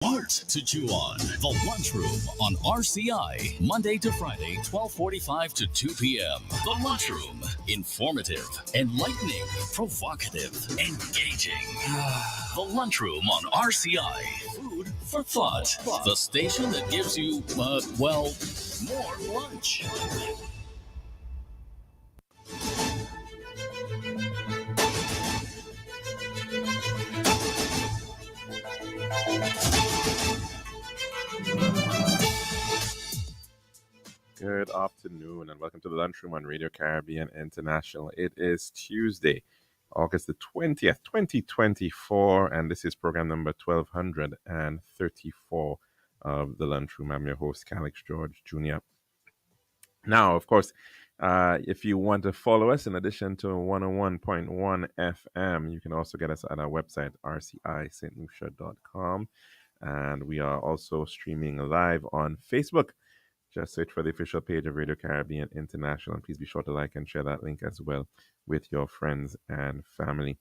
Art to chew on. The Lunchroom on RCI. Monday to Friday, 12:45 to 2 p.m. The Lunchroom. Informative, enlightening, provocative, engaging. The Lunchroom on RCI. Food for thought. The station that gives you, more lunch. Good afternoon and welcome to the Lunchroom on Radio Caribbean International. It is Tuesday, August the 20th, 2024, and this is program number 1234 of the Lunchroom. I'm your host, Calix George Jr. Now, of course, if you want to follow us, in addition to 101.1 FM, you can also get us at our website, rcistlucia.com, and we are also streaming live on Facebook. Just search for the official page of Radio Caribbean International. And please be sure to like and share that link as well with your friends and family.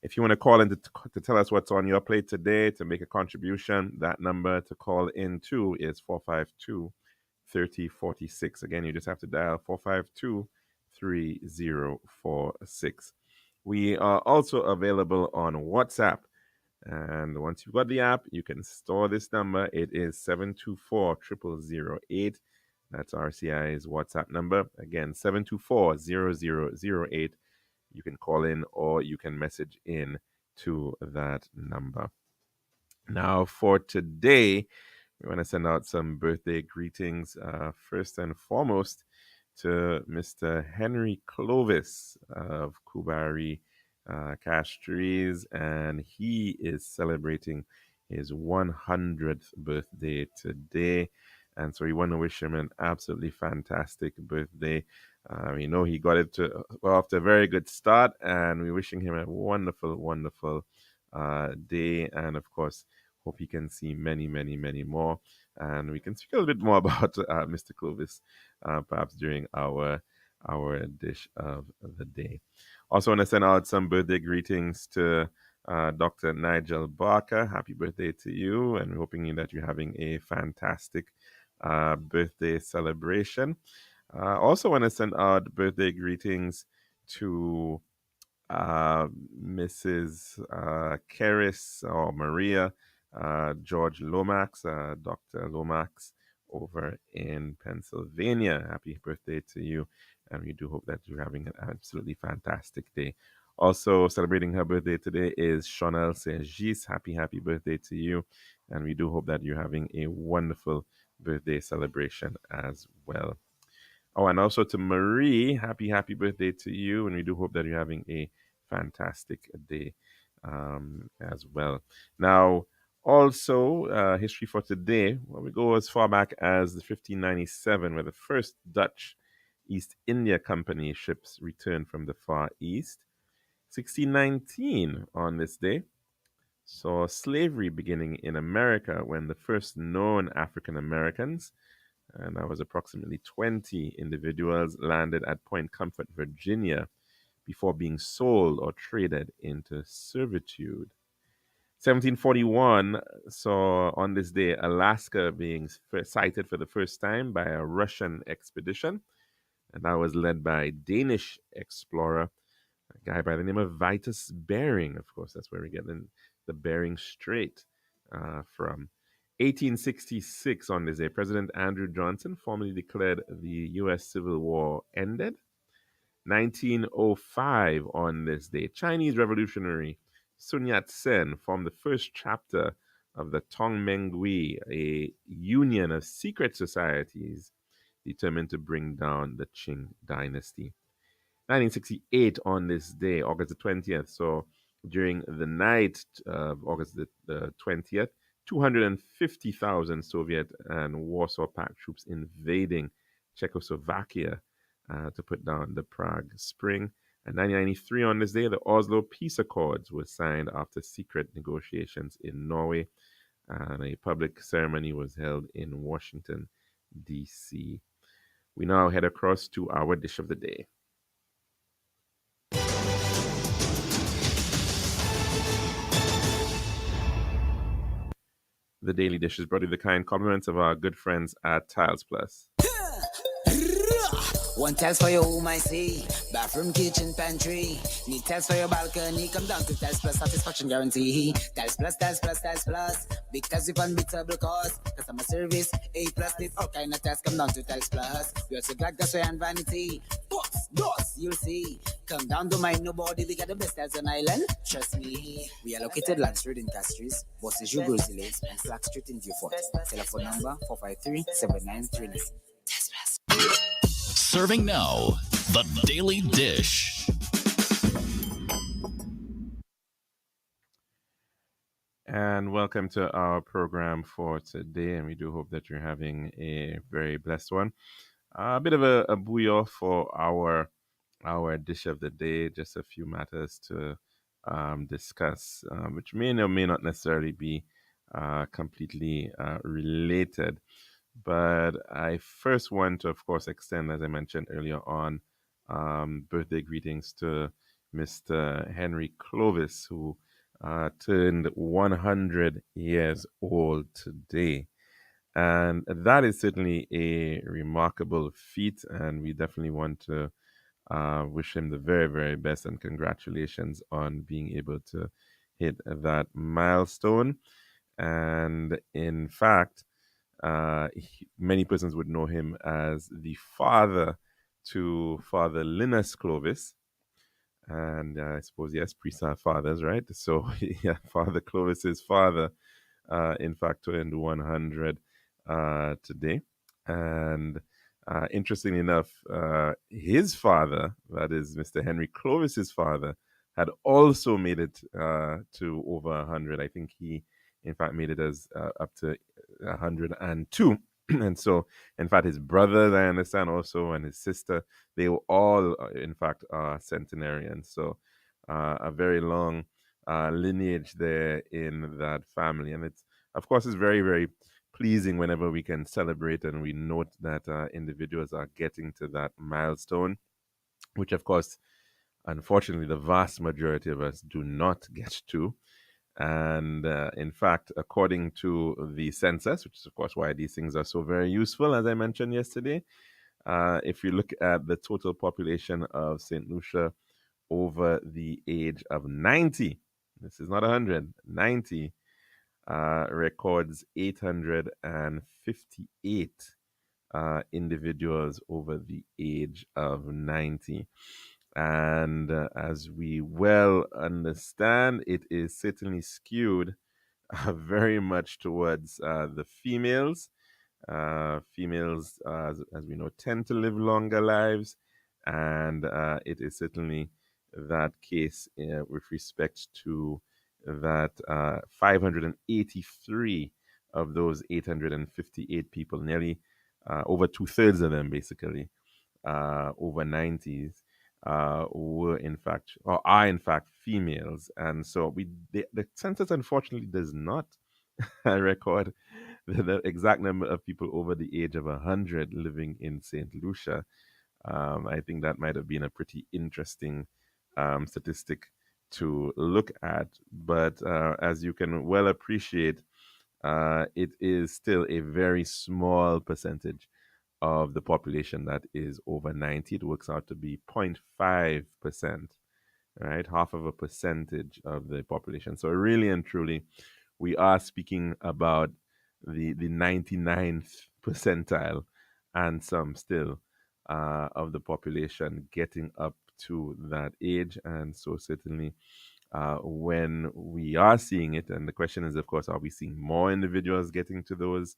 If you want to call in to tell us what's on your plate today, to make a contribution, that number to call in to is 452-3046. Again, you just have to dial 452-3046. We are also available on WhatsApp. And once you've got the app, you can store this number. It is 724-0008. That's RCI's WhatsApp number. Again, 724-0008. You can call in or you can message in to that number. Now, for today, we want to send out some birthday greetings. First and foremost, to Mr. Henry Clovis of Kubari Castries, and he is celebrating his 100th birthday today. And so we want to wish him an absolutely fantastic birthday. We know he got it off to a very good start, and we're wishing him a wonderful, wonderful day. And of course, hope he can see many, many, many more. And we can speak a little bit more about Mr. Clovis perhaps during our dish of the day. Also want to send out some birthday greetings to Dr. Nigel Barker. Happy birthday to you, and we're hoping that you're having a fantastic birthday celebration. Also want to send out birthday greetings to Mrs. Keris or Maria George Lomax, Dr. Lomax over in Pennsylvania. Happy birthday to you, and we do hope that you're having an absolutely fantastic day. Also celebrating her birthday today is Chanel Sergis. Happy birthday to you, and we do hope that you're having a wonderful birthday celebration as well. Oh, and also to Marie, happy birthday to you, and we do hope that you're having a fantastic day as well. Now, also, history for today, well, we go as far back as the 1597, where the first Dutch East India Company ships returned from the Far East. 1619 on this day saw slavery beginning in America when the first known African Americans, and that was approximately 20 individuals, landed at Point Comfort, Virginia, before being sold or traded into servitude. 1741 saw on this day Alaska being sighted for the first time by a Russian expedition, and that was led by Danish explorer, a guy by the name of Vitus Bering. Of course, that's where we get the Bering Strait from. 1866 on this day, President Andrew Johnson formally declared the U.S. Civil War ended. 1905 on this day, Chinese revolutionary Sun Yat-sen formed the first chapter of the Tongmenghui, a union of secret societies determined to bring down the Qing dynasty. 1968 on this day, August the 20th, so during the night of August the 20th, 250,000 Soviet and Warsaw Pact troops invading Czechoslovakia to put down the Prague Spring. And 1993 on this day, the Oslo Peace Accords were signed after secret negotiations in Norway, and a public ceremony was held in Washington, D.C. We now head across to our dish of the day. The Daily Dish is brought to you the kind compliments of our good friends at Tiles Plus. One tiles for your home, I see. Bathroom, kitchen, pantry. Need tiles for your balcony. Come down to Tiles Plus, satisfaction guarantee. Tiles Plus, Tiles Plus, Tiles Plus. Big tiles with unbeatable cost. Customer service, A plus. Need all kind of tiles. Come down to Tiles Plus. We also got gas and vanity. Books, doors, you'll see. Come down, don't mind nobody. We got the best tiles on island. Trust me. We are located Land Street in Castries, Bosses, Brazilians, and Flag Street in Beaufort. Telephone number 453-7939. Serving now, the Daily Dish. And welcome to our program for today. And we do hope that you're having a very blessed one. A bit of a booyah for our dish of the day. Just a few matters to discuss, which may or may not necessarily be completely related. But I first want to, of course, extend, as I mentioned earlier on, birthday greetings to Mr. Henry Clovis, who turned 100 years old today. And that is certainly a remarkable feat, and we definitely want to wish him the very, very best and congratulations on being able to hit that milestone. And in fact, many persons would know him as the father to Father Linus Clovis. And I suppose, yes, priests are fathers, right? So, yeah, Father Clovis's father, in fact, turned 100 today. And interestingly enough, his father, that is Mr. Henry Clovis's father, had also made it to over 100. I think he, in fact, made it as up to 102. And so, in fact, his brothers, I understand also, and his sister, they were all, in fact, centenarians. So, a very long lineage there in that family. And it's, of course, it's very, very pleasing whenever we can celebrate and we note that individuals are getting to that milestone, which, of course, unfortunately, the vast majority of us do not get to. And in fact, according to the census, which is, of course, why these things are so very useful, as I mentioned yesterday, if you look at the total population of St. Lucia over the age of 90, this is not 100, 90, records 858 individuals over the age of 90. And as we well understand, it is certainly skewed very much towards the females. Females, as we know, tend to live longer lives. And it is certainly that case with respect to that 583 of those 858 people, nearly over 2/3 of them, basically, over 90s, were in fact, or are in fact, females. And so the census unfortunately does not record the exact number of people over the age of 100 living in St. Lucia. I think that might have been a pretty interesting statistic to look at. But as you can well appreciate, it is still a very small percentage of the population that is over 90. It works out to be 0.5%, right? Half of a percentage of the population. So really and truly, we are speaking about the 99th percentile and some still of the population getting up to that age. And so certainly when we are seeing it, and the question is, of course, are we seeing more individuals getting to those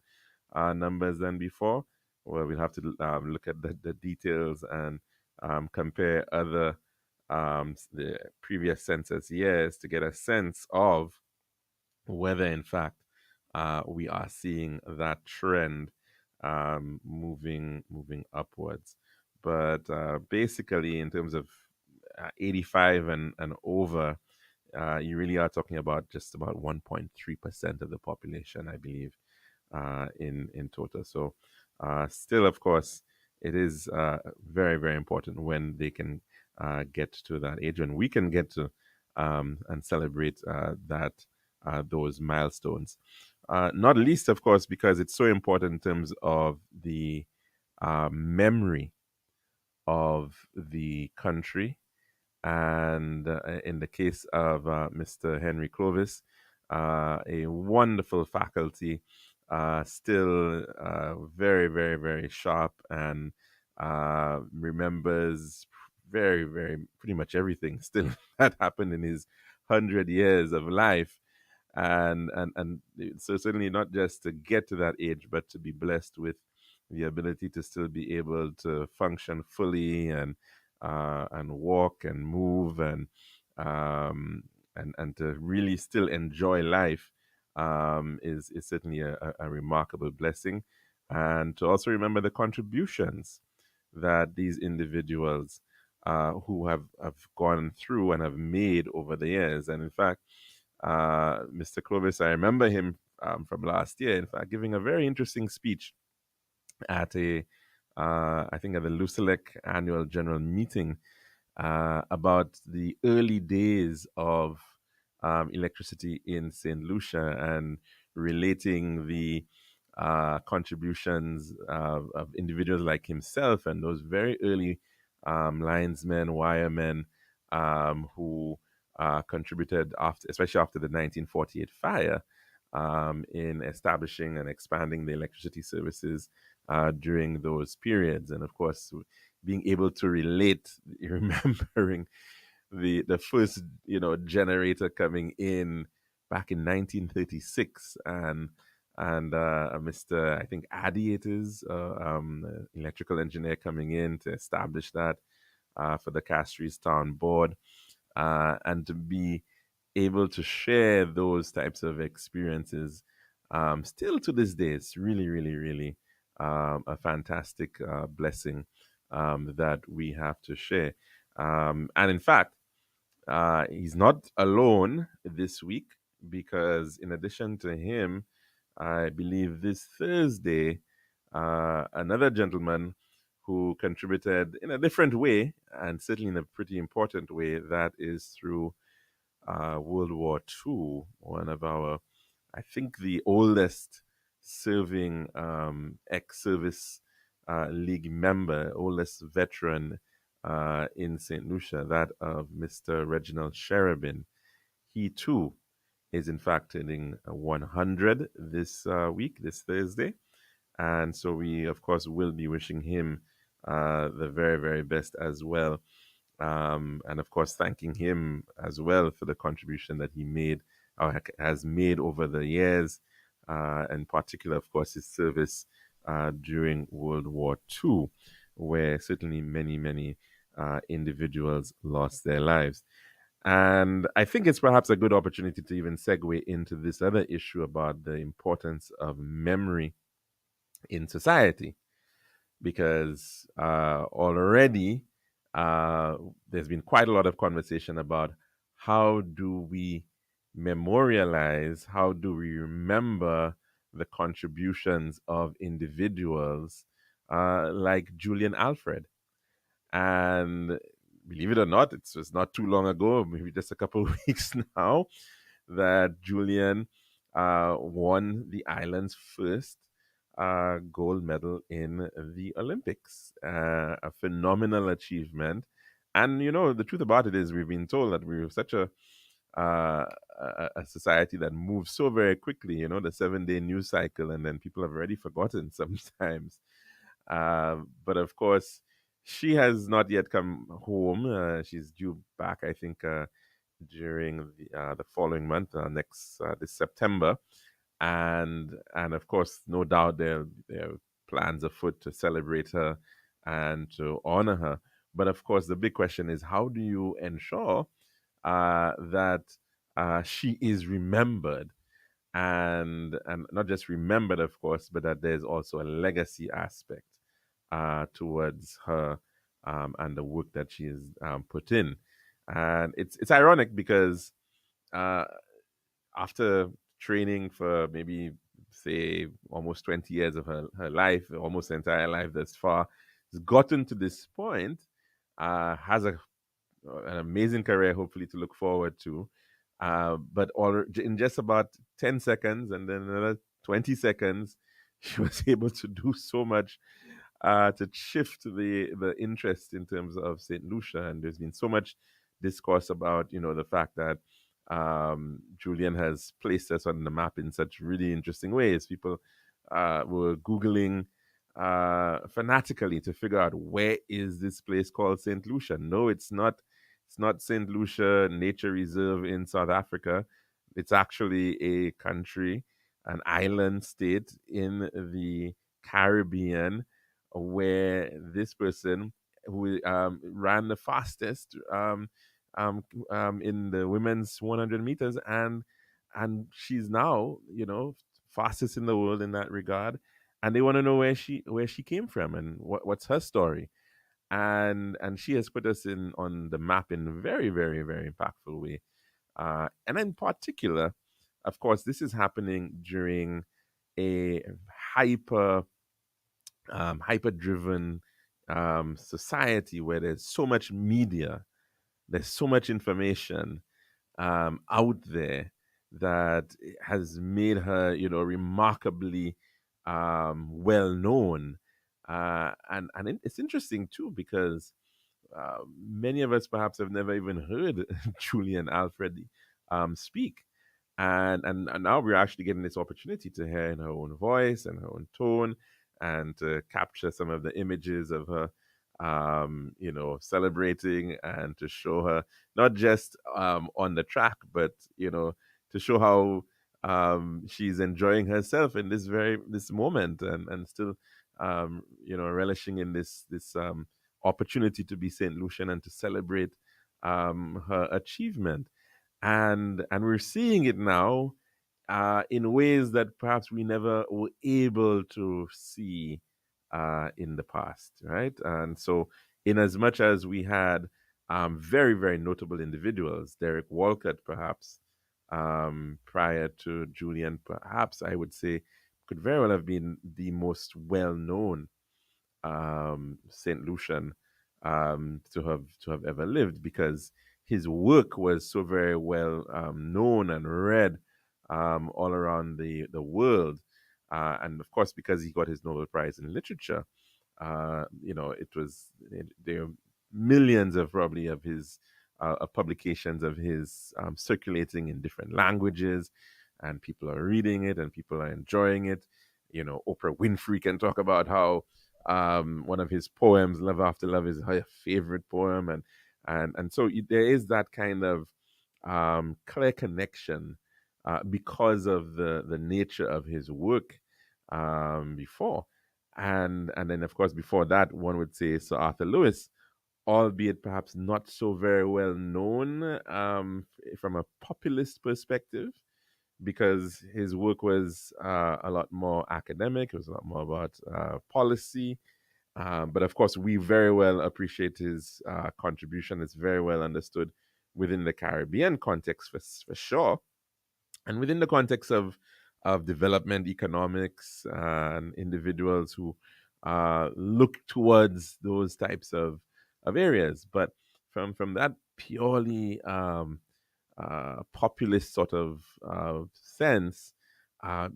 numbers than before? Well, we'll have to look at the details and compare other the previous census years to get a sense of whether, in fact, we are seeing that trend moving upwards. But basically, in terms of 85 and over, you really are talking about just about 1.3% of the population, I believe, in total. So still, of course, it is very, very important when they can get to that age, when we can get to and celebrate that those milestones. not least, of course, because it's so important in terms of the memory of the country. And in the case of Mr. Henry Clovis, a wonderful faculty, still very, very, very sharp, and remembers very, very pretty much everything still that happened in his 100 years of life. And so certainly not just to get to that age, but to be blessed with the ability to still be able to function fully, and walk and move, and to really still enjoy life, is certainly a remarkable blessing. And to also remember the contributions that these individuals who have gone through and have made over the years. And in fact, Mr. Clovis, I remember him from last year, in fact, giving a very interesting speech at I think at the Lucelec annual general meeting, about the early days of electricity in St. Lucia, and relating the contributions of individuals like himself and those very early linesmen, wiremen, who contributed, especially after the 1948 fire, in establishing and expanding the electricity services during those periods. And of course, being able to relate, remembering the first generator coming in back in 1936, and Mr. I think Addy it is, electrical engineer, coming in to establish that for the Castries Town Board, and to be able to share those types of experiences, still to this day, it's really, really, really a fantastic blessing that we have to share. And in fact, he's not alone this week, because in addition to him, I believe this Thursday, another gentleman who contributed in a different way, and certainly in a pretty important way, that is through World War II, one of our, I think, the oldest serving ex-service league member, oldest veteran in St. Lucia, that of Mr. Reginald Sherabin. He too is in fact turning 100 this week, this Thursday. And so we, of course, will be wishing him the very, very best as well. And of course, thanking him as well for the contribution that he made, or has made over the years, in particular, of course, his service during World War II, where certainly many, many individuals lost their lives. And I think it's perhaps a good opportunity to even segue into this other issue about the importance of memory in society, because already there's been quite a lot of conversation about how do we memorialize, how do we remember the contributions of individuals like Julian Alfred. And believe it or not, it's just not too long ago, maybe just a couple of weeks now, that Julian won the island's first gold medal in the Olympics. A phenomenal achievement. And, the truth about it is, we've been told that we're such a society that moves so very quickly, the 7-day news cycle, and then people have already forgotten sometimes. But of course, she has not yet come home. She's due back, I think, during the following month, this September, and of course, no doubt there are plans afoot to celebrate her and to honor her. But of course, the big question is, how do you ensure that she is remembered, and not just remembered, of course, but that there's also a legacy aspect towards her, and the work that she has put in. And it's ironic because after training for maybe, say, almost 20 years of her life, almost entire life thus far, has gotten to this point, has an amazing career, hopefully, to look forward to. But all in just about 10 seconds and then another 20 seconds, she was able to do so much to shift the interest in terms of St. Lucia. And there's been so much discourse about, the fact that Julian has placed us on the map in such really interesting ways. People were Googling fanatically to figure out where is this place called St. Lucia. No, it's not. It's not St. Lucia Nature Reserve in South Africa. It's actually a country, an island state in the Caribbean, where this person who ran the fastest in the women's 100 meters, and she's now fastest in the world in that regard. And they want to know where she came from and what's her story. And she has put us in on the map in a very, very, very impactful way. And in particular, of course, this is happening during a hyper hyper driven society where there's so much media, there's so much information out there that has made her, remarkably well known. It's interesting too because many of us perhaps have never even heard Julian Alfred speak. And now we're actually getting this opportunity to hear in her own voice and her own tone and to capture some of the images of her celebrating and to show her not just on the track, but to show how she's enjoying herself in this moment and still relishing in this opportunity to be St. Lucian and to celebrate her achievement. And we're seeing it now in ways that perhaps we never were able to see in the past, right? And so, in as much as we had very, very notable individuals, Derek Walcott, perhaps prior to Julian, perhaps I would say could very well have been the most well-known Saint Lucian to have ever lived, because his work was so very well known and read all around the world, and of course because he got his Nobel Prize in literature, there are millions of probably of his publications of his circulating in different languages, and people are reading it and people are enjoying it. Oprah Winfrey can talk about how one of his poems, "Love After Love," is her favorite poem, and so there is that kind of clear connection because of the nature of his work before, and then of course before that one would say Sir Arthur Lewis, albeit perhaps not so very well known from a populist perspective, because his work was a lot more academic. It was a lot more about policy. But of course, we very well appreciate his contribution. It's very well understood within the Caribbean context for sure, and within the context of development economics and individuals who look towards those types of areas. But from that purely populist sort of sense,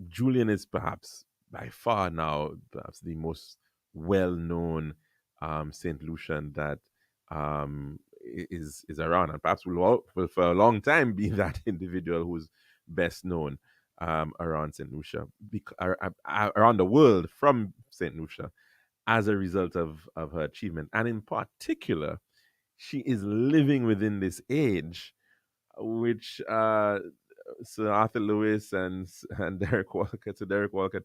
Julian is perhaps by far now perhaps the most well-known Saint Lucian that is around, and perhaps will for a long time be that individual who's best known around Saint Lucia, around the world from Saint Lucia, as a result of her achievement, and in particular, she is living within this age which Sir Arthur Lewis and Derek Walcott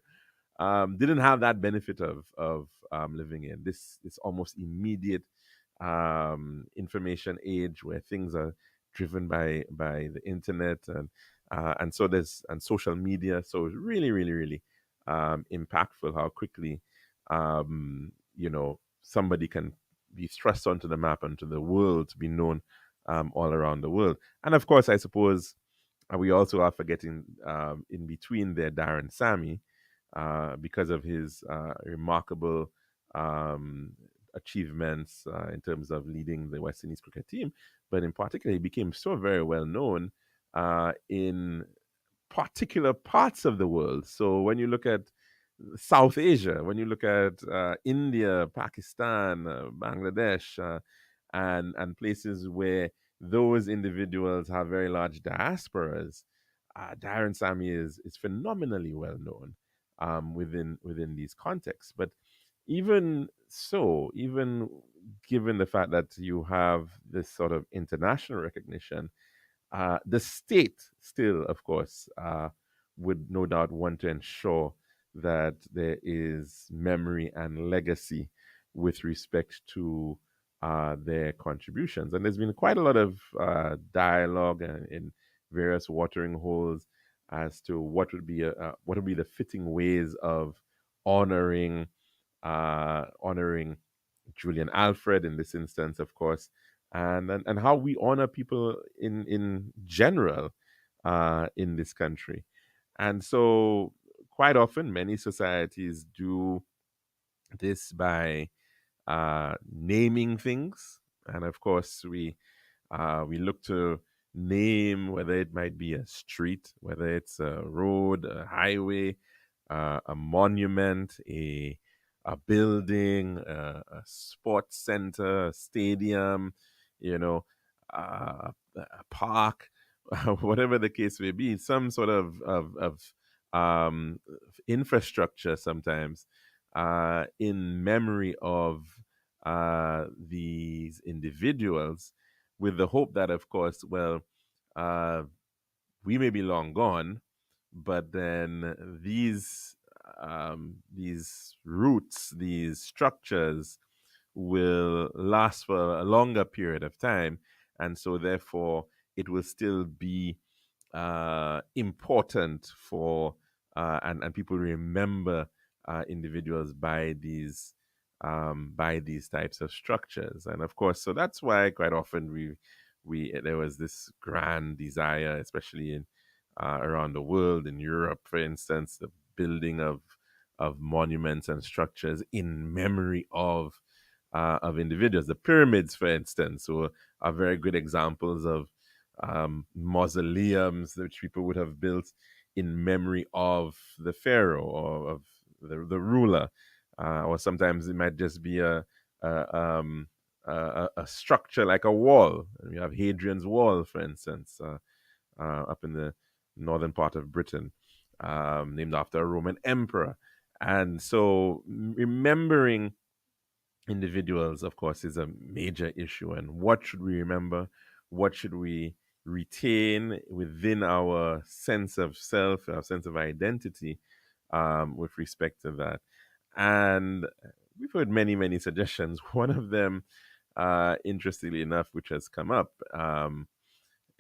didn't have that benefit of living in this almost immediate information age where things are driven by the internet and so there's and social media. So it's really, really, really impactful how quickly somebody can be thrust onto the map, onto the world, to be known all around the world. And of course, I suppose we also are forgetting in between there Darren Sammy, because of his remarkable achievements in terms of leading the West Indies cricket team. But in particular, he became so very well known in particular parts of the world. So when you look at South Asia, when you look at India, Pakistan, Bangladesh, and places where those individuals have very large diasporas, Darren Sammy is phenomenally well known within these contexts. But even so, even given the fact that you have this sort of international recognition, the state still, of course, would no doubt want to ensure that there is memory and legacy with respect to their contributions. And there's been quite a lot of dialogue in various watering holes as to what would be the fitting ways of honoring honoring Julian Alfred in this instance, of course, and how we honor people in general in this country. And so, quite often, many societies do this by naming things, and of course, we look to name whether it might be a street, whether it's a road, a highway, a monument, a building, a sports center, a stadium, you know, a park, whatever the case may be, some sort of infrastructure sometimes in memory of these individuals, with the hope that, of course, well, uh, we may be long gone, but then these roots, these structures, will last for a longer period of time, and so therefore it will still be important for and people remember individuals by these types of structures. And of course, so that's why quite often we there was this grand desire, especially in around the world, in Europe, for instance, the building of monuments and structures in memory of individuals. The pyramids, for instance, are very good examples of mausoleums which people would have built in memory of the pharaoh or of the ruler, or sometimes it might just be a structure like a wall. You have Hadrian's Wall, for instance, up in the northern part of Britain, named after a Roman emperor. And so remembering individuals, of course, is a major issue. And what should we remember? What should we retain within our sense of self, our sense of identity, with respect to that? And we've heard many, many suggestions. One of them, interestingly enough, which has come up,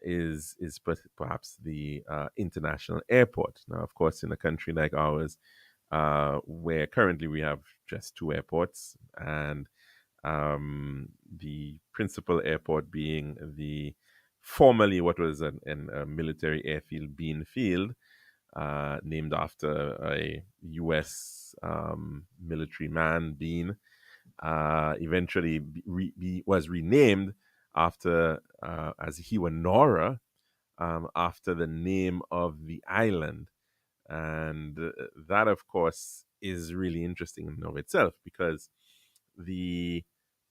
is perhaps the international airport. Now, of course, in a country like ours, where currently we have just two airports, and the principal airport being the formerly what was a military airfield, Bean Field, named after a U.S. Military man, Bean. Eventually was renamed after as Hiwanora, after the name of the island. And that, of course, is really interesting in and of itself, because the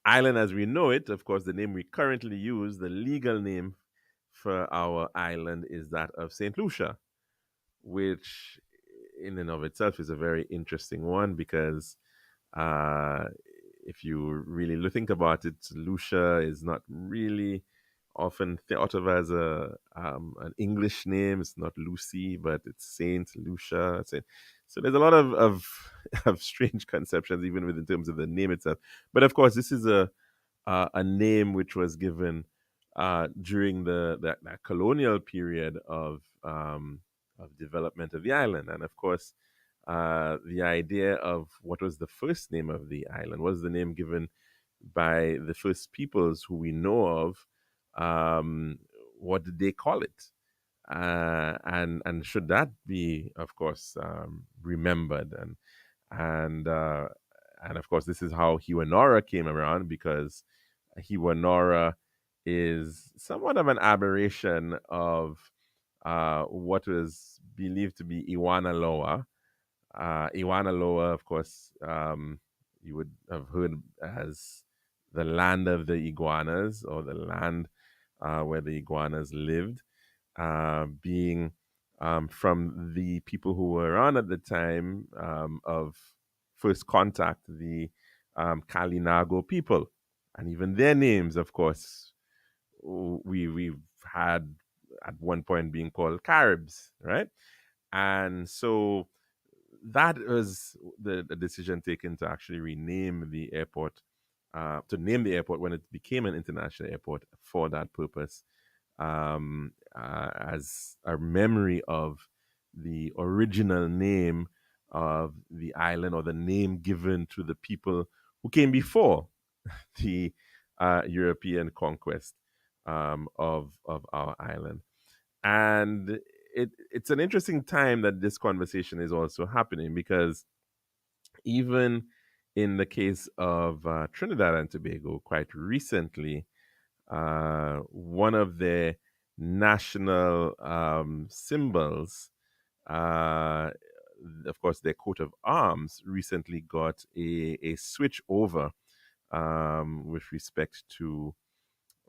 island as we know it, of course, the name we currently use, the legal name for our island, is that of St. Lucia, which in and of itself is a very interesting one, because uh, if you really think about it, Lucia is not really often thought of as an English name. It's not Lucy, but it's Saint Lucia. So there's a lot of strange conceptions, even in terms of the name itself. But of course, this is a name which was given during that colonial period of development of the island. And of course, the idea of what was the first name of the island, was the name given by the first peoples who we know of. What did they call it? And should that be, of course, remembered? And of course, this is how Hiwanora came around, because Hiwanora is somewhat of an aberration of what was believed to be Iwanaloa. Iwanaloa, of course, you would have heard as the land of the iguanas, or the land where the iguanas lived, being from the people who were on at the time of first contact, the Kalinago people. And even their names, of course, we've had at one point being called Caribs, right? And so that was the decision taken to actually rename the airport, to name the airport when it became an international airport for that purpose, as a memory of the original name of the island, or the name given to the people who came before the European conquest of our island. And it's an interesting time that this conversation is also happening, because even in the case of Trinidad and Tobago, quite recently, one of their national symbols, uh, of course, their coat of arms, recently got a switch over with respect to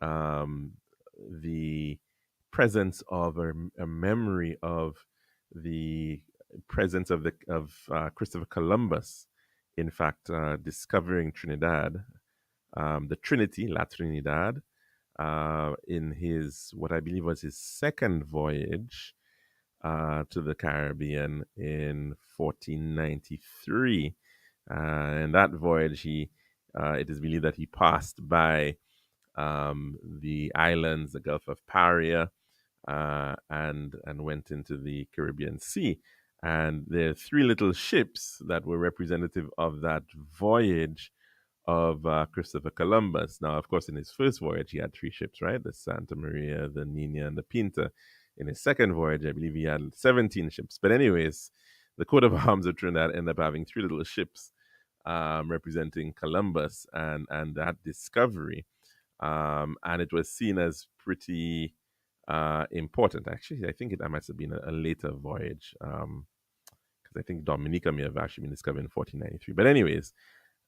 um, the presence of a memory of the presence of Christopher Columbus, in fact, discovering Trinidad, the Trinity, La Trinidad, in his, what I believe was his second voyage to the Caribbean in 1493. And that voyage, it is believed that he passed by the islands, the Gulf of Paria, and went into the Caribbean Sea. And there are three little ships that were representative of that voyage of Christopher Columbus. Now, of course, in his first voyage, he had three ships, right? The Santa Maria, the Nina, and the Pinta. In his second voyage, I believe he had 17 ships. But anyways, the coat of arms of Trinidad ended up having three little ships representing Columbus and that discovery. And it was seen as pretty important. Actually, I think that must have been a later voyage, because I think Dominica may have actually been discovered in 1493. But anyways,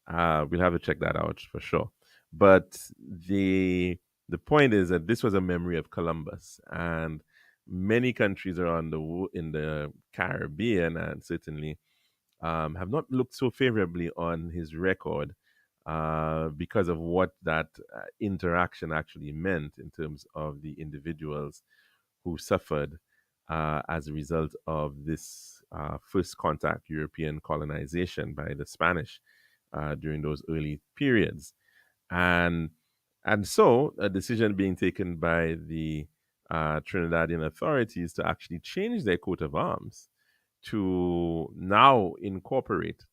we'll have to check that out for sure. But the point is that this was a memory of Columbus, and many countries around in the Caribbean, and certainly have not looked so favorably on his record because of what that interaction actually meant in terms of the individuals who suffered as a result of this first contact European colonization by the Spanish during those early periods. And so a decision being taken by the Trinidadian authorities to actually change their coat of arms to now incorporate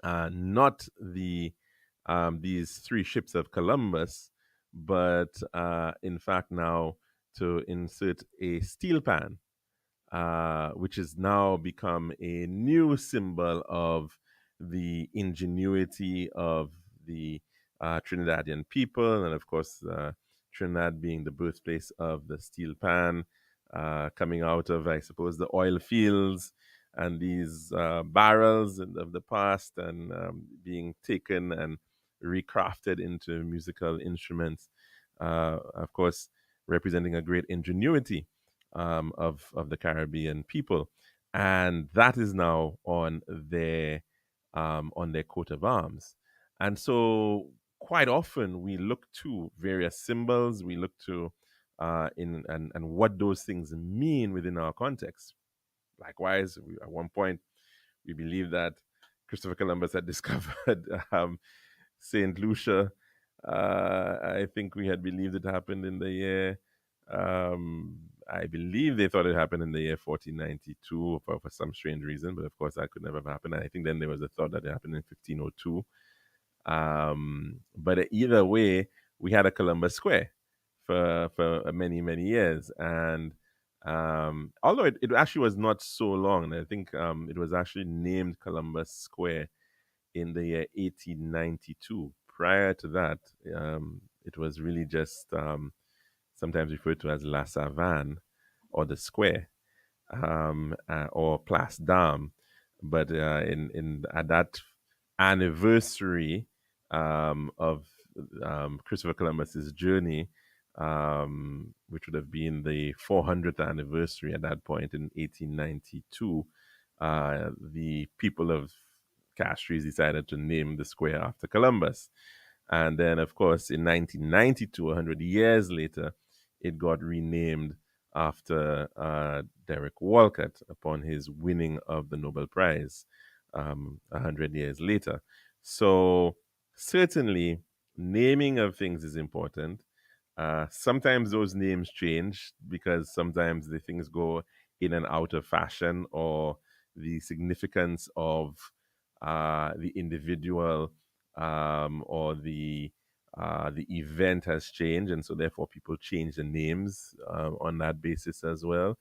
not these three ships of Columbus, but in fact now to insert a steel pan, which has now become a new symbol of the ingenuity of the Trinidadian people, and of course, Trinidad being the birthplace of the steel pan, coming out of, I suppose, the oil fields and these barrels of the past, and being taken and recrafted into musical instruments. Of course, representing a great ingenuity of the Caribbean people, and that is now on their coat of arms. And so, quite often, we look to various symbols. We look to and what those things mean within our context. Likewise, at one point, we believe that Christopher Columbus had discovered Saint Lucia. I think we had believed it happened in the year. I believe they thought it happened in the year 1492 for some strange reason, but of course that could never have happened. And I think then there was a thought that it happened in 1502. But either way, we had a Columbus Square for many, many years. And although it actually was not so long, I think it was actually named Columbus Square in the year 1892. Prior to that, it was really just sometimes referred to as La Savane. or the square, or Place d'Armes. But in at that anniversary of Christopher Columbus's journey, which would have been the 400th anniversary at that point in 1892, the people of Castries decided to name the square after Columbus. And then, of course, in 1992, 100 years later, it got renamed after Derek Walcott upon his winning of the Nobel Prize 100 years later. So, certainly, naming of things is important. Sometimes those names change because sometimes the things go in and out of fashion, or the significance of the individual or the event has changed, and so therefore people change the names on that basis as well.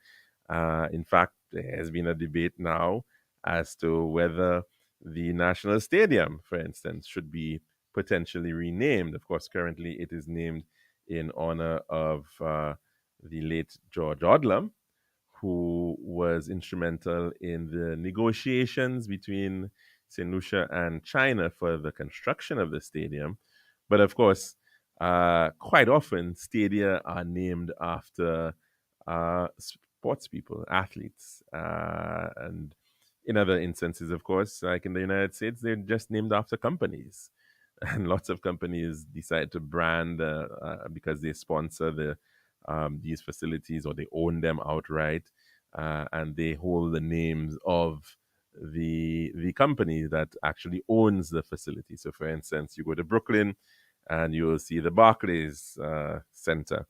In fact, there has been a debate now as to whether the National Stadium, for instance, should be potentially renamed. Of course, currently it is named in honor of the late George Odlum, who was instrumental in the negotiations between St. Lucia and China for the construction of the stadium. But of course, quite often, stadia are named after sports people, athletes. And in other instances, of course, like in the United States, they're just named after companies. And lots of companies decide to brand because they sponsor these facilities, or they own them outright, and they hold the names of the company that actually owns the facility. So, for instance, you go to Brooklyn, and you will see the Barclays Center,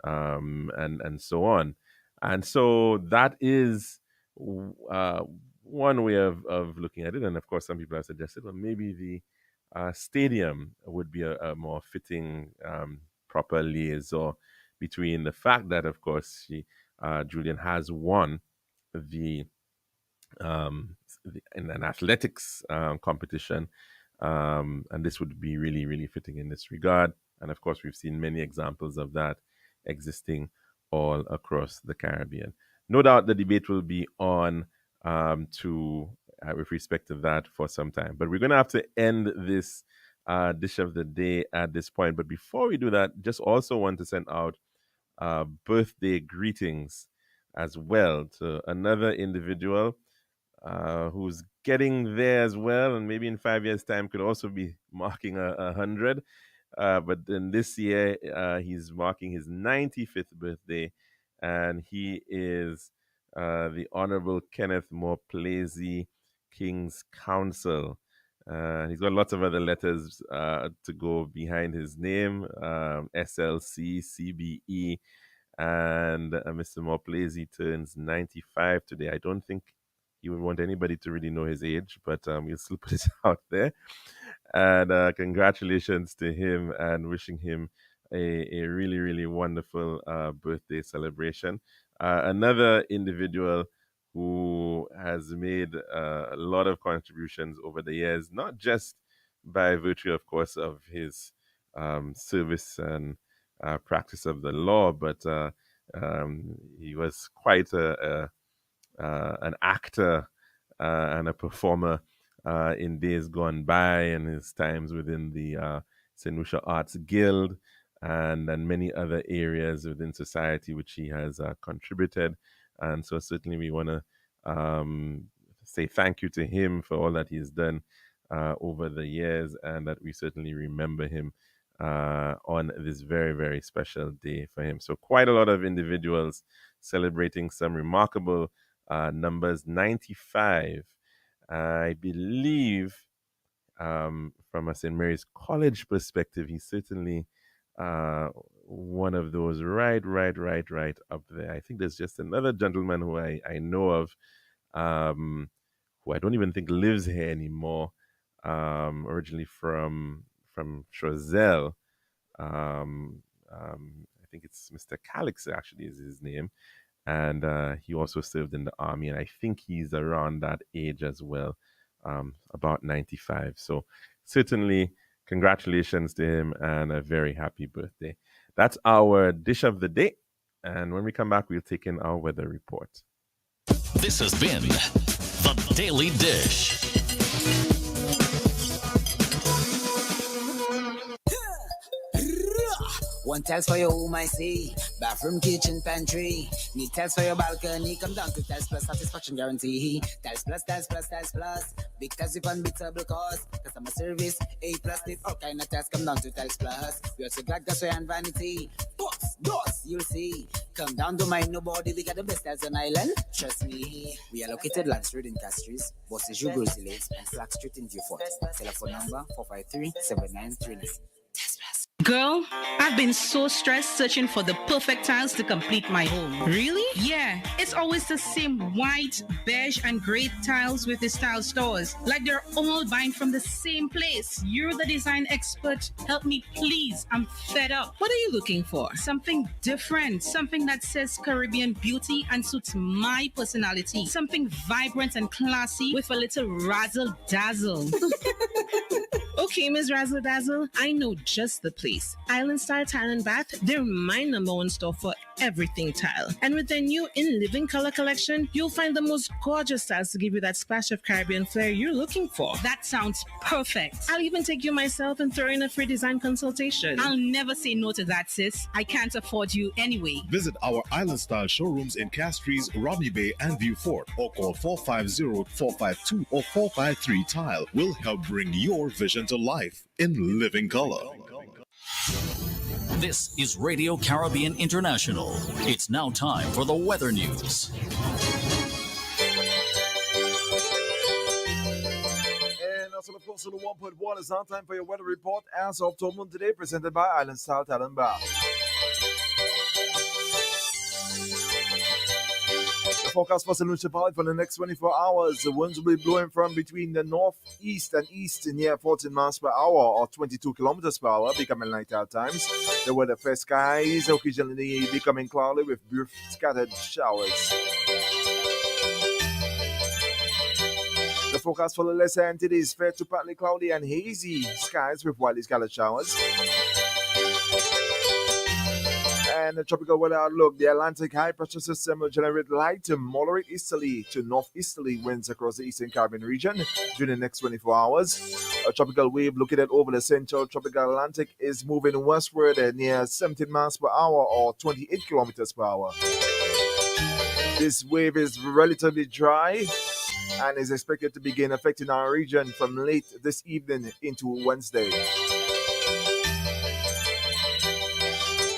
and so on. And so that is one way of looking at it. And of course, some people have suggested, well, maybe the stadium would be a more fitting, proper liaison between the fact that, of course, Julian has won the in an athletics competition, and this would be really, really fitting in this regard. And of course, we've seen many examples of that existing all across the Caribbean. No doubt the debate will be on to with respect to that for some time. But we're going to have to end this dish of the day at this point. But before we do that, just also want to send out birthday greetings as well to another individual who's getting there as well, and maybe in 5 years' time could also be marking 100. But then this year, he's marking his 95th birthday, and he is the Honorable Kenneth Morplazy, King's Counsel. He's got lots of other letters to go behind his name, SLC, CBE, and Mr. Morplazy turns 95 today. I don't think he would want anybody to really know his age, but we'll still put it out there. And congratulations to him, and wishing him a really, really wonderful birthday celebration. Another individual who has made a lot of contributions over the years, not just by virtue, of course, of his service and practice of the law, but he was quite an actor and a performer in days gone by, and his times within the St. Lucia Arts Guild, and many other areas within society which he has contributed. And so certainly we want to say thank you to him for all that he's done over the years, and that we certainly remember him on this very, very special day for him. So quite a lot of individuals celebrating some remarkable numbers. 95, I believe, from a St. Mary's College perspective, he's certainly one of those right up there. I think there's just another gentleman who I know of, who I don't even think lives here anymore, originally from Choiseul. I think it's Mr. Calix, actually, is his name. And he also served in the army, and I think he's around that age as well, about 95. So certainly congratulations to him, and a very happy birthday. That's our dish of the day. And when we come back, we'll take in our weather report. This has been The Daily Dish. One tiles for your home, I see. Bathroom, kitchen, pantry. Need tiles for your balcony. Come down to Tiles Plus, satisfaction guarantee. Tiles Plus, Tiles Plus, Tiles Plus. Big tiles with unbeatable cost. Customer service, A plus. Need all kind of tiles. Come down to Tiles Plus. We also got gas and vanity. Boss, you'll see. Come down to mind nobody. We got the best tiles on island. Trust me. We are located Lance Road in Castries, Bosses U Grizzly Lakes, and Flag Street in Viewfort. Telephone number 453-7939. Girl, I've been so stressed searching for the perfect tiles to complete my home. Really? Yeah, it's always the same white, beige, and gray tiles with these tile stores. Like they're all buying from the same place. You're the design expert. Help me, please. I'm fed up. What are you looking for? Something different. Something that says Caribbean beauty and suits my personality. Something vibrant and classy with a little razzle dazzle. Okay, Ms. Razzle Dazzle, I know just the place. Island Style Tile and Bath, they're my number one store for everything tile. And with their new In Living Color collection, you'll find the most gorgeous tiles to give you that splash of Caribbean flair you're looking for. That sounds perfect. I'll even take you myself and throw in a free design consultation. I'll never say no to that, sis. I can't afford you anyway. Visit our Island Style showrooms in Castries, Rodney Bay, and Viewfort, or call 450-452 or 453 Tile. We'll help bring your vision to life in living color. This is Radio Caribbean International. It's now time for the weather news. And also, of course, to the 1.1, it's now time for your weather report as of Tormund today, presented by Island Style Tile and Bath. The forecast for St. Lucia Valley for the next 24 hours. The winds will be blowing from between the northeast and east near 14 miles per hour or 22 kilometers per hour, becoming light at times. The weather fair skies occasionally becoming cloudy with brief scattered showers. The forecast for the lesser entities is fair to partly cloudy and hazy skies with widely scattered showers. And the tropical weather outlook, the Atlantic high pressure system will generate light to moderate easterly to northeasterly winds across the eastern Caribbean region during the next 24 hours. A tropical wave located over the central tropical Atlantic is moving westward at near 17 miles per hour or 28 kilometers per hour. This wave is relatively dry and is expected to begin affecting our region from late this evening into Wednesday.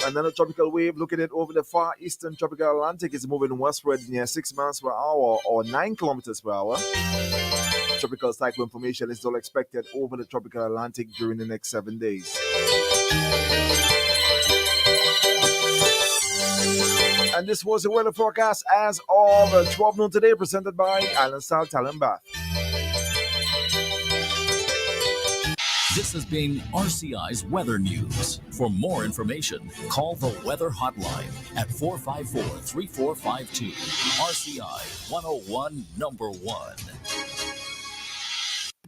Another tropical wave located over the far eastern tropical Atlantic is moving westward near 6 miles per hour or 9 kilometers per hour. Tropical cyclone formation is still expected over the tropical Atlantic during the next 7 days. And this was the weather forecast as of 12 noon today, presented by Island Style Tile and Bath. This has been RCI's weather news. For more information, call the weather hotline at 454-3452. RCI 101 number 1.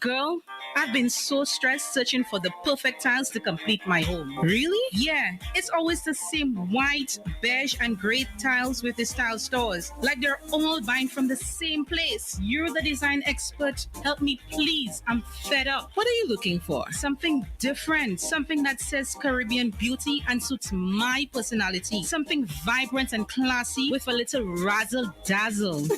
Girl, I've been so stressed searching for the perfect tiles to complete my home. Really? Yeah, it's always the same white, beige, and gray tiles with these tile stores. Like they're all buying from the same place. You're the design expert. Help me, please. I'm fed up. What are you looking for? Something different. Something that says Caribbean beauty and suits my personality. Something vibrant and classy with a little razzle dazzle.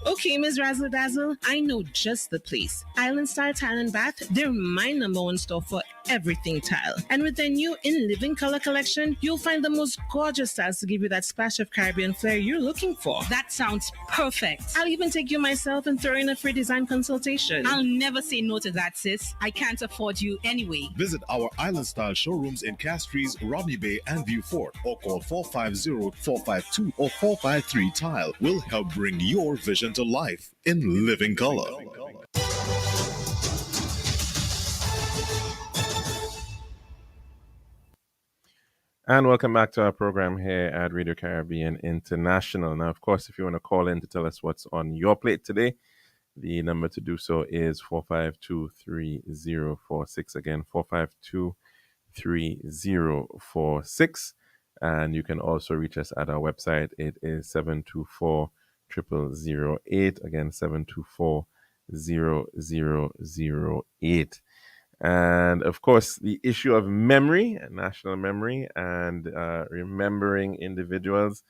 Okay, Ms. Razzle Dazzle, I know just the place. Island Style Tile and Bath, they're my number one store for everything tile. And with their new In Living Color collection, you'll find the most gorgeous tiles to give you that splash of Caribbean flair you're looking for. That sounds perfect. I'll even take you myself and throw in a free design consultation. I'll never say no to that, sis. I can't afford you anyway. Visit our Island Style showrooms in Castries, Rodney Bay, and Viewfort, or call 450-452 or 453 Tile. We'll help bring your vision to life in living color. And welcome back to our program here at Radio Caribbean International. Now, of course, if you want to call in to tell us what's on your plate today, the number to do so is 452-3046. Again, 452-3046. And you can also reach us at our website. It is 724-0008. Again, 724-0008. And of course, the issue of memory, national memory, and remembering individuals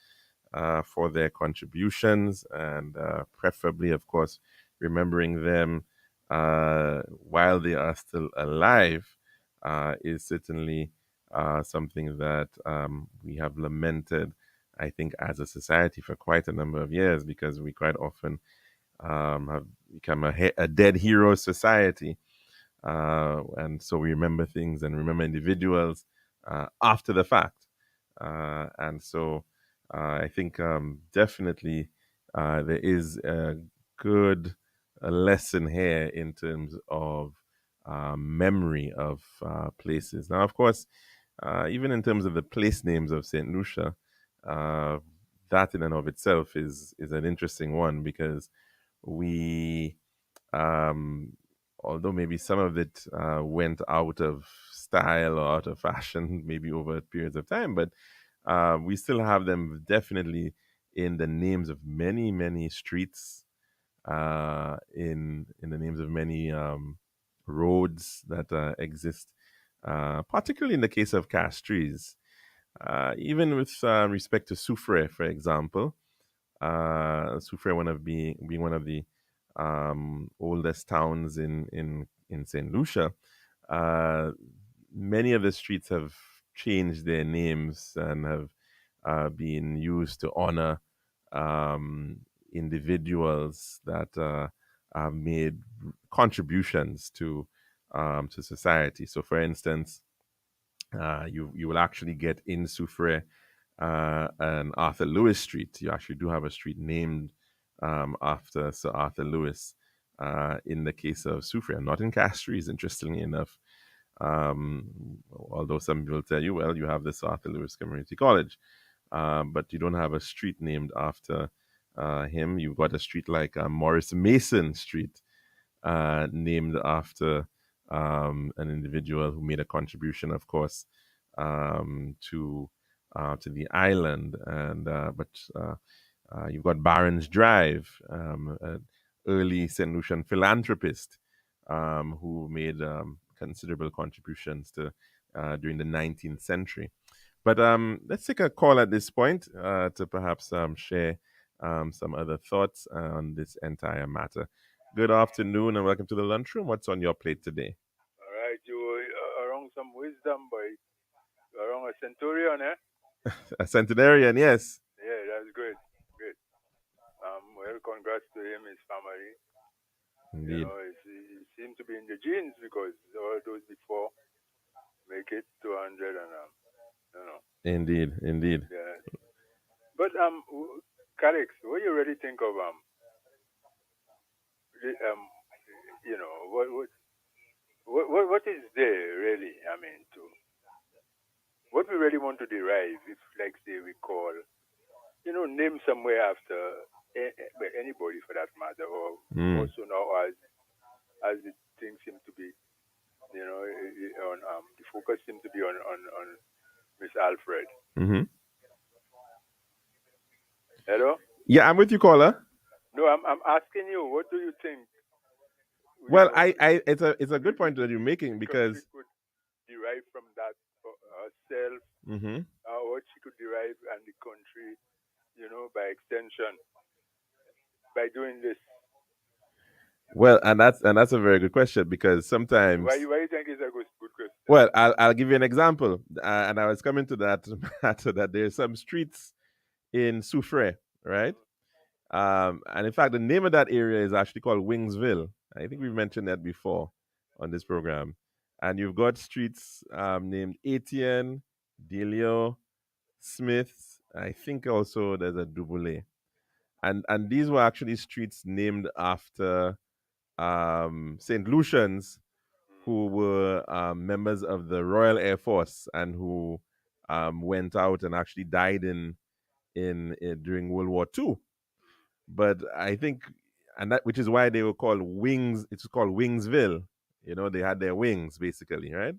for their contributions, and preferably, of course, remembering them while they are still alive is certainly something that we have lamented, I think, as a society for quite a number of years, because we quite often have become a dead hero society. And so we remember things and remember individuals after the fact. And so I think definitely there is a good lesson here in terms of memory of places. Now, of course, even in terms of the place names of St. Lucia, that in and of itself is an interesting one, because we although maybe some of it went out of style or out of fashion, maybe over periods of time, but we still have them definitely in the names of many, many streets, in the names of many roads that exist, particularly in the case of Castries. Even with respect to Soufrière, for example, Soufrière being one of the oldest towns in St. Lucia, many of the streets have changed their names and have been used to honor individuals that have made contributions to society. So, for instance, you will actually get in Soufrière an Arthur Lewis Street. You actually do have a street named after Sir Arthur Lewis in the case of Soufrière, not in Castries, interestingly enough. Although some people tell you, well, you have the Sir Arthur Lewis Community College, but you don't have a street named after him. You've got a street like Morris Mason Street, named after an individual who made a contribution, of course, to the island. And but you've got Barron's Drive, an early St. Lucian philanthropist who made considerable contributions to during the 19th century. But let's take a call at this point to perhaps share some other thoughts on this entire matter. Good afternoon and welcome to the lunchroom. What's on your plate today? All right, you around some wisdom, boy. Around a centurion, eh? A centenarian, yes. Yeah, that's good. Good. Well, congrats to him, his family. Indeed. You know, it seems to be in the genes, because all those before make it 200 and you know. Indeed. Yeah. But Calix, what do you really think of you know, what is there really? I mean, what we really want to derive, if, like, say, we call, you know, name somewhere after anybody for that matter, or also now as the thing seems to be, you know, on the focus seems to be on Miss Alfred. Mm-hmm. Hello? Yeah, I'm with you, caller. No, I'm asking you, what do you think? Well, it's a good point that you're making, because we could derive from that herself, what she could derive, and the country, you know, by extension, by doing this. Well, and that's a very good question, because sometimes. Why you think it's a good question? Well, I'll give you an example, and I was coming to that matter, that there's some streets in Soufrière, right? And in fact, the name of that area is actually called Wingsville. I think we've mentioned that before on this program. And you've got streets named Etienne, Delio, Smith. I think also there's a Duboulet. And these were actually streets named after St. Lucians who were members of the Royal Air Force and who went out and actually died in during World War II. But I think, and that, which is why they were called Wings. It's called Wingsville. You know, they had their wings basically, right?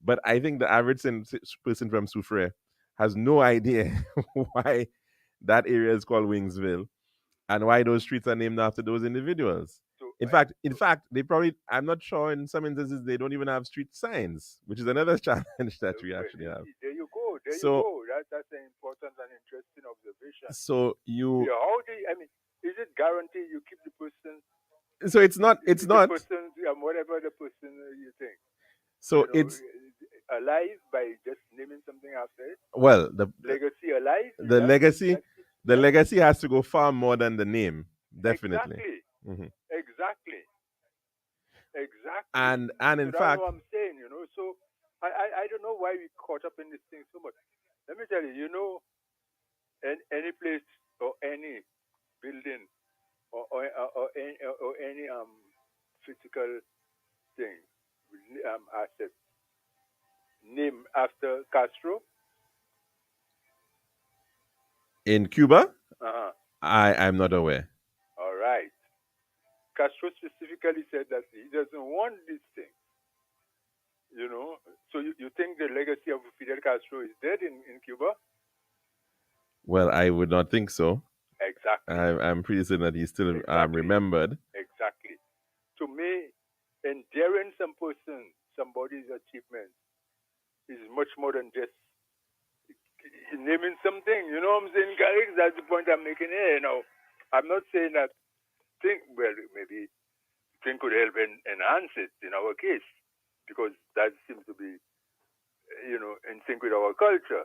But I think the average person from Soufrière has no idea why that area is called Wingsville and why those streets are named after those individuals. So, In fact, they probably, I'm not sure, in some instances they don't even have street signs, which is another challenge that we actually have. There you go. There So- you go. That's an important and interesting observation. So you, Yeah, how do you, I mean, is it guaranteed you keep the person? so it's not, The person, whatever the person you think. so You know, it's, alive by just naming something after it. well, the Legacy alive. the legacy, the legacy has to go far more than the name, definitely. Exactly. Mhm. Exactly. Exactly. And in So that's fact, what I'm saying, you know. So I don't know why we caught up in this thing so much. Let me tell you, you know, any place or any building or any physical thing, asset named after Castro. in Cuba, Uh-huh. I'm not aware. All right. Castro specifically said that he doesn't want this thing. You know, so you think the legacy of Fidel Castro is dead in Cuba? Well, I would not think so. Exactly. I'm pretty certain that he's still Exactly. remembered. Exactly. To me, endearing somebody's achievement is much more than just naming something. You know what I'm saying, guys? That's the point I'm making here. You know, I'm not saying that well, maybe thing could help enhance it in our case, because that seems to be, you know, in sync with our culture,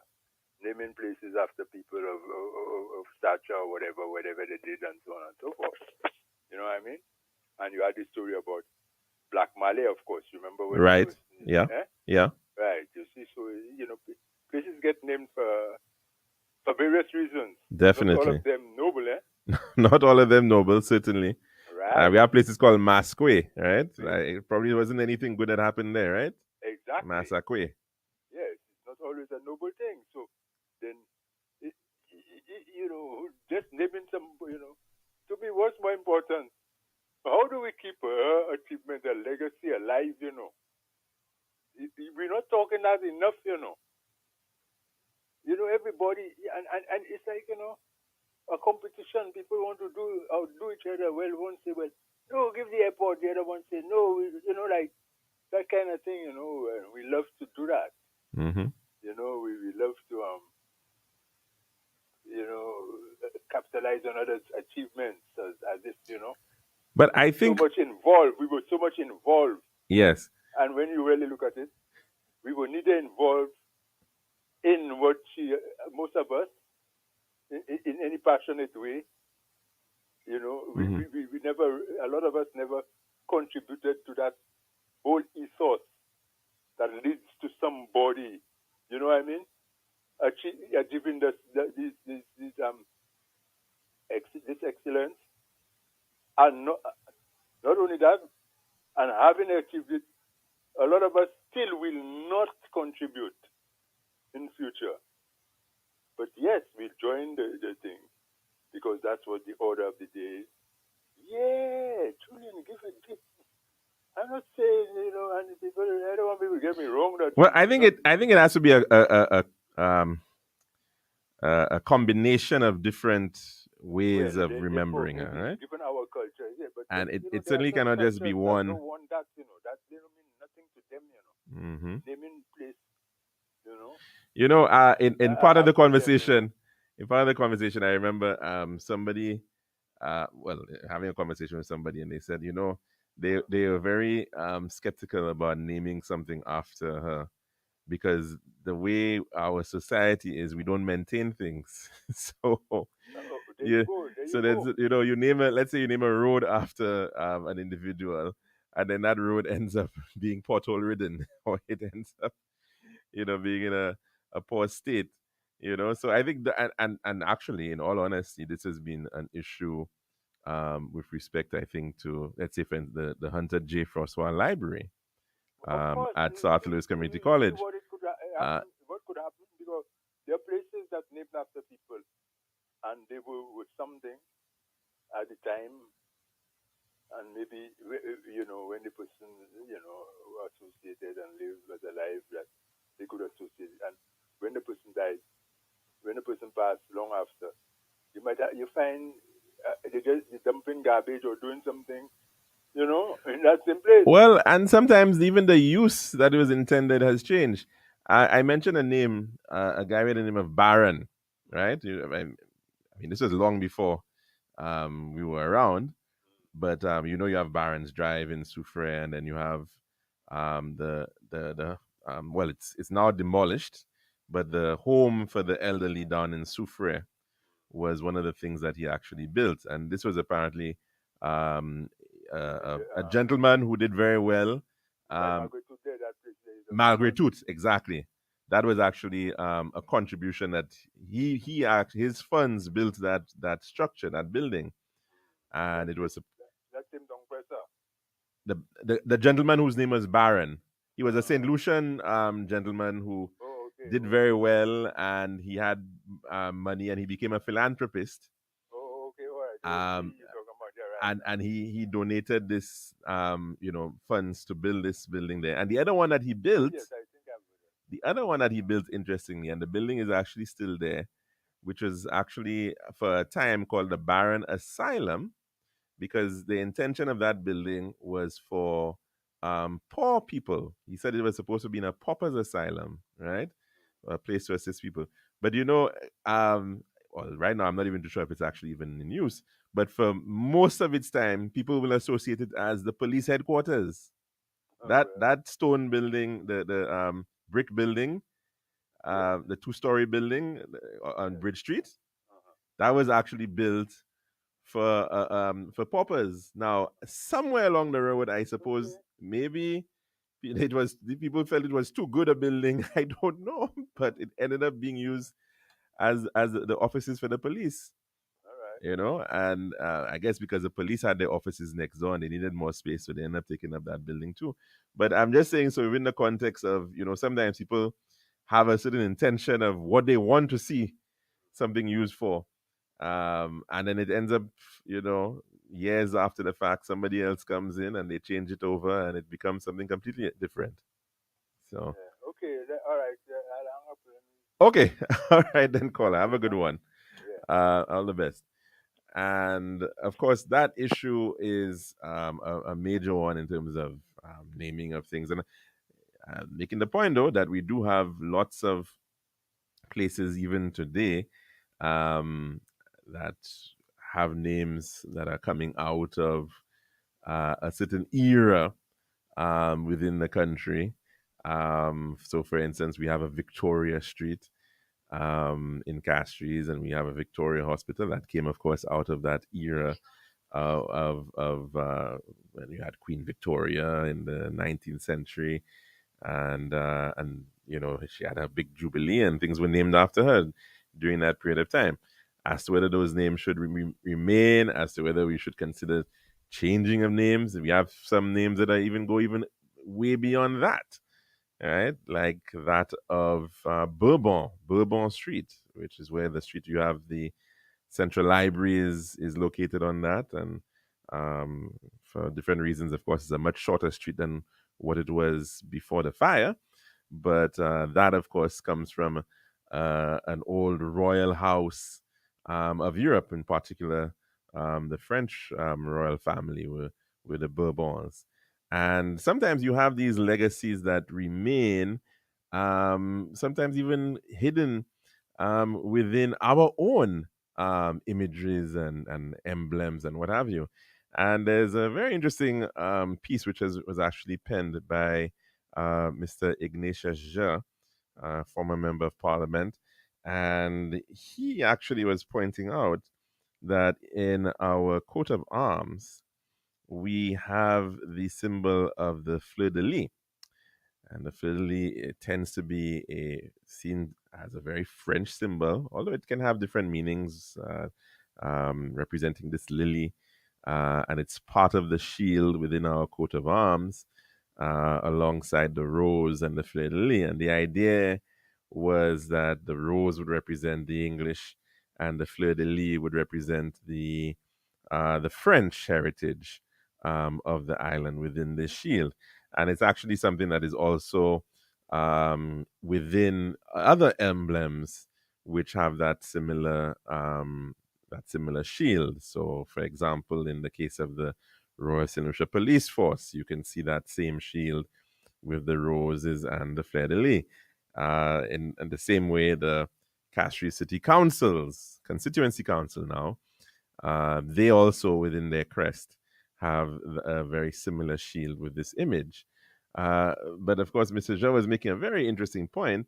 naming places after people of stature or whatever they did, and so on and so forth. You know what I mean? And you had the story about Black Malay, of course. Remember when? Right. Yeah. Yeah. Right. You see, so you know, places get named for various reasons. Definitely. Not all of them noble, eh? Not all of them noble, certainly. Right. We have places called Masque, right? It probably wasn't anything good that happened there, right? Exactly. Massaque. Yes, it's not always a noble thing. So then, you know, just naming some, you know, to me, what's more important? How do we keep her achievement, her legacy alive, you know? We're not talking that enough, you know. You know, everybody, and it's like, you know, a competition. People want to outdo each other. Well, one say, well, no, give the airport. The other one say, no, you know, like that kind of thing, you know. We love to do that. Mm-hmm. You know, we love to, you know, capitalize on others' achievements as if, you know. But I think so much involved. We were so much involved. Yes. And when you really look at it, we were neither involved in what most of us, in any passionate way. You know, we never, a lot of us never contributed to that whole ethos that leads to somebody, you know what I mean? Achieving this excellence. And not only that, and having achieved it, a lot of us still will not contribute in future. But yes, we join the thing because that's what the order of the day is. Yeah, Julian, give it. I'm not saying, you know, and people, I don't want people to get me wrong. That well, I think it has to be a combination of different ways of remembering her, right? Given our culture, yeah, but and then, it certainly cannot just be one. Don't want that, you know, that they don't mean nothing to them, you know. Mm-hmm. Naming place, you know. You know, in part of the conversation, I remember somebody, having a conversation with somebody, and they said, you know, they are very skeptical about naming something after her because the way our society is, we don't maintain things. So there's you know, let's say you name a road after an individual, and then that road ends up being pothole ridden, or it ends up, you know, being in a poor state, you know. So I think and actually, in all honesty, this has been an issue with respect, I think, to, let's say, for instance, the Hunter J. Francois Library at South Louis Community College. What could happen, because there are places that named after people, and they were with something at the time, and maybe, you know, when the person, you know, associated and lived was alive, that they could associate it. And when the person died, garbage or doing something, in that same place. Well, and sometimes even the use that it was intended has changed. I mentioned a name, a guy with the name of Baron, right? I mean, this was long before we were around, but you have Baron's Drive in Soufriere, and then you have the well, it's now demolished, but the home for the elderly down in Soufriere was one of the things that he actually built, and this was apparently um, a gentleman who did very well. Margaret Tooth there, that place there is Margaret Tooth, exactly. That was actually a contribution that his funds built that structure, that building, and it was that same Don Presser. the gentleman whose name was Baron. He was a Saint Lucian gentleman who did very well, and he had money, and he became a philanthropist. Oh, okay, all right. And he donated this funds to build this building there. And the other one that he built, yes, I think the other one that he built, interestingly, and the building is actually still there, which was actually for a time called the Baron Asylum, because the intention of that building was for poor people. He said it was supposed to be in a pauper's asylum, right? A place to assist people. But well, right now I'm not even too sure if it's actually even in use. But for most of its time, people will associate it as the police headquarters. That stone building, the brick building, the 2-story building on Bridge Street, that was actually built for paupers. Now, somewhere along the road, I suppose maybe the people felt it was too good a building. I don't know, but it ended up being used as the offices for the police. And I guess because the police had their offices next door and they needed more space, so they ended up taking up that building too. But I'm just saying, so within the context of, sometimes people have a certain intention of what they want to see something used for. And then it ends up, years after the fact, somebody else comes in and they change it over and it becomes something completely different. So. Yeah. Okay, all right. I'll hang up. Okay, all right then, caller. Have a good one. Yeah. All the best. And of course, that issue is a major one in terms of naming of things. And making the point, though, that we do have lots of places even today that have names that are coming out of a certain era within the country. So, for instance, we have a Victoria Street in Castries, and we have a Victoria Hospital that came, of course, out of that era of when you had Queen Victoria in the 19th century, and she had a big jubilee, and things were named after her during that period of time. As to whether those names should remain, as to whether we should consider changing of names, we have some names that go way beyond that. Right, like that of Bourbon Street, which is where the street you have the Central Library is located on that, and for different reasons, of course, it's a much shorter street than what it was before the fire. But that, of course, comes from an old royal house of Europe, in particular, the French royal family were the Bourbons. And sometimes you have these legacies that remain, sometimes even hidden within our own imageries and emblems and what have you. And there's a very interesting piece which was actually penned by Mr. Ignatius Jean, former member of parliament. And he actually was pointing out that in our coat of arms, we have the symbol of the fleur-de-lis. And the fleur-de-lis tends to be seen as a very French symbol, although it can have different meanings, representing this lily. And it's part of the shield within our coat of arms, alongside the rose and the fleur-de-lis. And the idea was that the rose would represent the English and the fleur-de-lis would represent the French heritage of the island within this shield. And it's actually something that is also within other emblems which have that similar that similar shield. So, for example, in the case of the Royal St. Lucia Police Force, you can see that same shield with the roses and the fleur-de-lis. In the same way, the Castries City Council's constituency council now, they also within their crest have a very similar shield with this image. But of course, Mr. Jean was making a very interesting point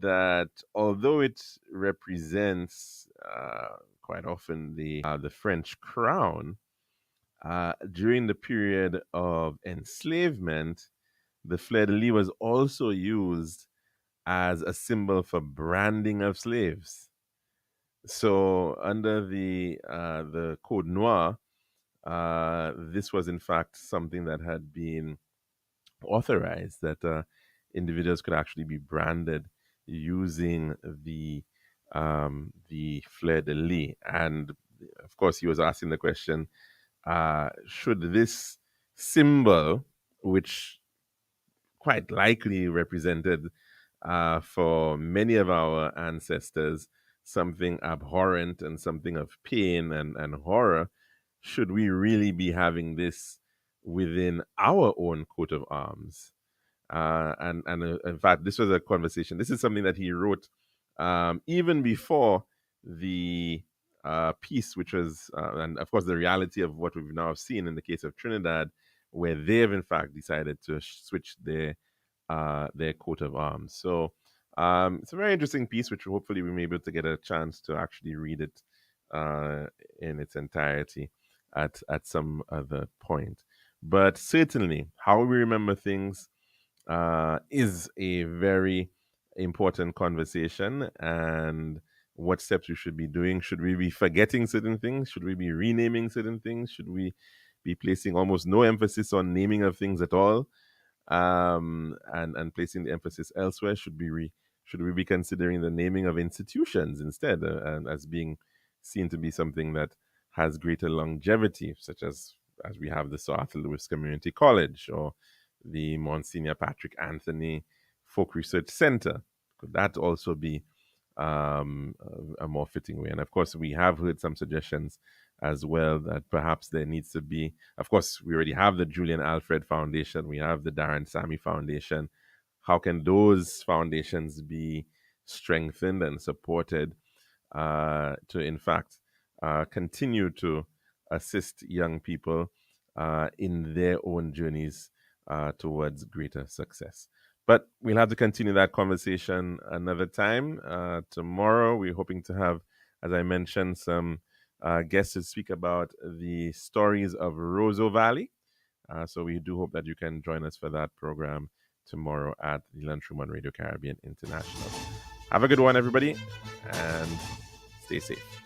that although it represents quite often the French crown, during the period of enslavement, the fleur-de-lis was also used as a symbol for branding of slaves. So under the Code Noir, this was in fact something that had been authorized, that individuals could actually be branded using the fleur-de-lis. And of course, he was asking the question: should this symbol, which quite likely represented for many of our ancestors something abhorrent and something of pain and horror, should we really be having this within our own coat of arms? And in fact, this was a conversation. This is something that he wrote even before the piece, which was, and of course, the reality of what we've now seen in the case of Trinidad, where they have in fact decided to switch their coat of arms. So it's a very interesting piece, which hopefully we may be able to get a chance to actually read it in its entirety at some other point. But certainly, how we remember things is a very important conversation, and what steps we should be doing. Should we be forgetting certain things? Should we be renaming certain things? Should we be placing almost no emphasis on naming of things at all, and placing the emphasis elsewhere? Should we be considering the naming of institutions instead, as being seen to be something that has greater longevity, such as we have the Sir Arthur Lewis Community College or the Monsignor Patrick Anthony Folk Research Center? Could that also be a more fitting way? And of course, we have heard some suggestions as well that perhaps there needs to be, of course, we already have the Julian Alfred Foundation, we have the Darren Sammy Foundation. How can those foundations be strengthened and supported to, in fact, continue to assist young people in their own journeys towards greater success? But we'll have to continue that conversation another time. Tomorrow, we're hoping to have, as I mentioned, some guests to speak about the stories of Roseau Valley. So we do hope that you can join us for that program tomorrow at the Lunchroom on Radio Caribbean International. Have a good one, everybody, and stay safe.